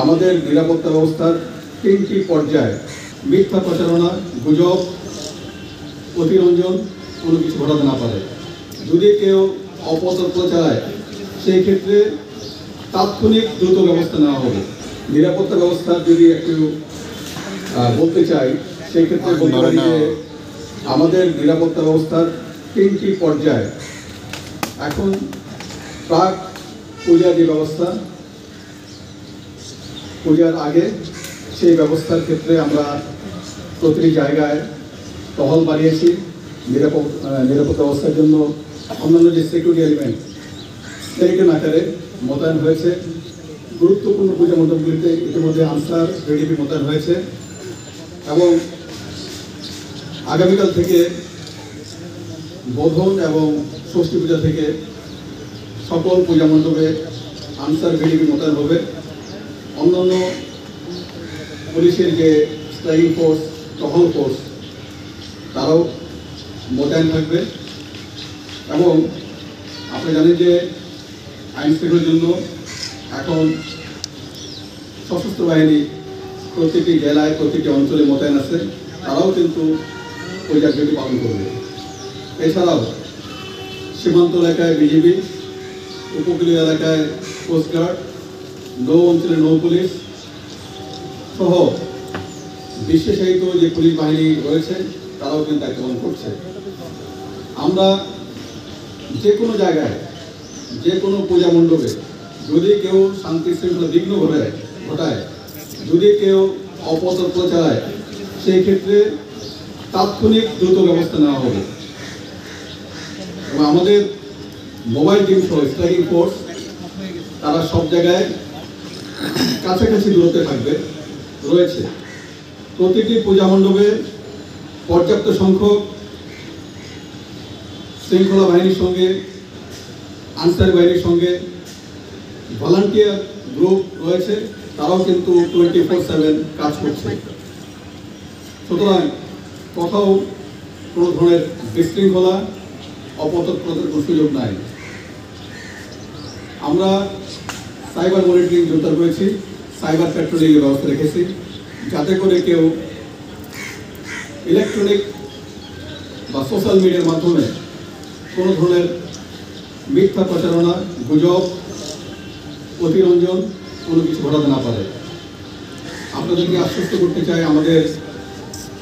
আমাদের নিরাপত্তা ব্যবস্থার 3টি পর্যায়ে মিথ্যা প্রচারণা, গুজব, অতিরঞ্জন কোনো কিছু ঘটাতে না পারে। যদি কেউ অপতথ্য চালায় সেই ক্ষেত্রে তাৎক্ষণিক দ্রুত ব্যবস্থা নেওয়া হবে। নিরাপত্তা ব্যবস্থার যদি একটু বলতে চাই সেই ক্ষেত্রে বলতে পারি যে আমাদের নিরাপত্তা ব্যবস্থার 3টি পর্যায়ে এখন প্রাক পূজা যে ব্যবস্থা, পূজার আগে সেই ব্যবস্থার ক্ষেত্রে আমরা প্রতিটি জায়গায় টহল বাড়িয়েছি। নিরাপত্তা ব্যবস্থার জন্য অন্যান্য যে সিকিউরিটি এলিমেন্ট স্কেলেটন আকারে মোতায়েন হয়েছে। গুরুত্বপূর্ণ পূজা মণ্ডপগুলিতে ইতিমধ্যে আনসার ভিডিপি মোতায়েন হয়েছে এবং আগামীকাল থেকে বোধন এবং ষষ্ঠী পূজা থেকে সকল পূজা মণ্ডপে আনসার ভিডিপি মোতায়েন হবে। অন্যান্য পুলিশের যে স্ট্রাইকিং ফোর্স, টহল ফোর্স তারাও মোতায়েন থাকবে এবং আপনি জানেন যে আইন শৃঙ্খলার জন্য এখন সশস্ত্র বাহিনী প্রতিটি জেলায়, প্রতিটি অঞ্চলে মোতায়েন আছে, তারাও কিন্তু পূজার ডিউটি পালন করবে। এছাড়াও সীমান্ত এলাকায় বিজিবি, উপকূলীয় এলাকায় কোস্টগার্ড, নৌ অঞ্চলে নৌ পুলিশ সহ বিশেষায়িত যে পুলিশ বাহিনী রয়েছে তারাও কিন্তু দায়িত্ব পালন করছে। আমরা যে কোনো জায়গায়, যে কোনো পূজা মণ্ডপে যদি কেউ শান্তি শৃঙ্খলা বিঘ্ন ঘটায়, যদি কেউ অপতথ্য চালায় সেই ক্ষেত্রে তাৎক্ষণিক দ্রুত ব্যবস্থা নেওয়া হবে এবং আমাদের মোবাইল টিম সহ স্ট্রাইকিং ফোর্স তারা সব জায়গায় কাছাকাছি দূরত্বে রয়েছে। প্রতিটি পূজা মণ্ডপে পর্যাপ্ত সংখ্যক শৃঙ্খলা বাহিনীর সঙ্গে, আনসার বাহিনীর সঙ্গে ভলান্টিয়ার গ্রুপ রয়েছে, তারাও কিন্তু 24/7 কাজ করছে। সুতরাং কোথাও কোনো ধরনের বিশৃঙ্খলা, অপতৎপরতার কোনো সুযোগ নাই। আমরা সাইবার মনিটরিং জোরদার করেছি, সাইবার প্যাট্রোলিংয়ের ব্যবস্থা রেখেছি যাতে করে কেউ ইলেকট্রনিক বা সোশ্যাল মিডিয়ার মাধ্যমে কোনো ধরনের মিথ্যা প্রচারণা, গুজব, অতিরঞ্জন কোনো কিছু ঘটাতে না পারে। আপনাদেরকে আশ্বস্ত করতে চাই আমাদের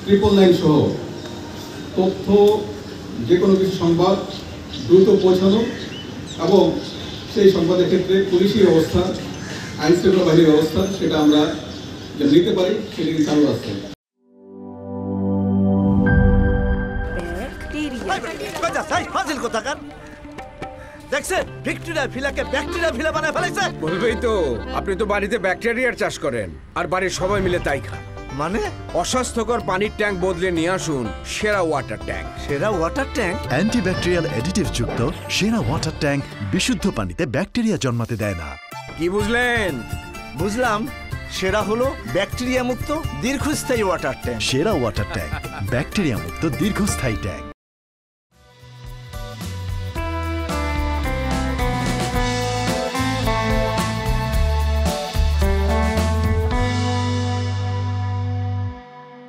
999 সহ তথ্য, যে কোনো কিছু সংবাদ দ্রুত পৌঁছানো এবং সেই সংবাদের ক্ষেত্রে পুলিশি ব্যবস্থা, আইন শৃঙ্খলা বাহিনীর ব্যবস্থা সেটা আমরা যে নিতে পারি সেটি চালু আছে। দেখছেন ভিক্টোরিয়া ভিলাকে ব্যাকটেরিয়া ভিলা বানায় ফেলেছে। বলবেই তো, আপনি তো বাড়িতে ব্যাকটেরিয়ার চাষ করেন আর বাড়ির সবাই মিলে তাই খান। মানে অস্বাস্থ্যকর পানির ট্যাঙ্ক বদলে নিয়ে আসুন সেরা ওয়াটার ট্যাঙ্ক। সেরা ওয়াটার ট্যাঙ্ক অ্যান্টিব্যাকটেরিয়াল অ্যাডিটিভ যুক্ত সেরা ওয়াটার ট্যাঙ্ক বিশুদ্ধ পানিতে ব্যাকটেরিয়া জন্মাতে দেয় না। কি বুঝলেন? বুঝলাম, সেরা হলো ব্যাকটেরিয়া মুক্ত দীর্ঘস্থায়ী ওয়াটার ট্যাঙ্ক। সেরা ওয়াটার ট্যাঙ্ক, ব্যাকটেরিয়া মুক্ত দীর্ঘস্থায়ী ট্যাঙ্ক।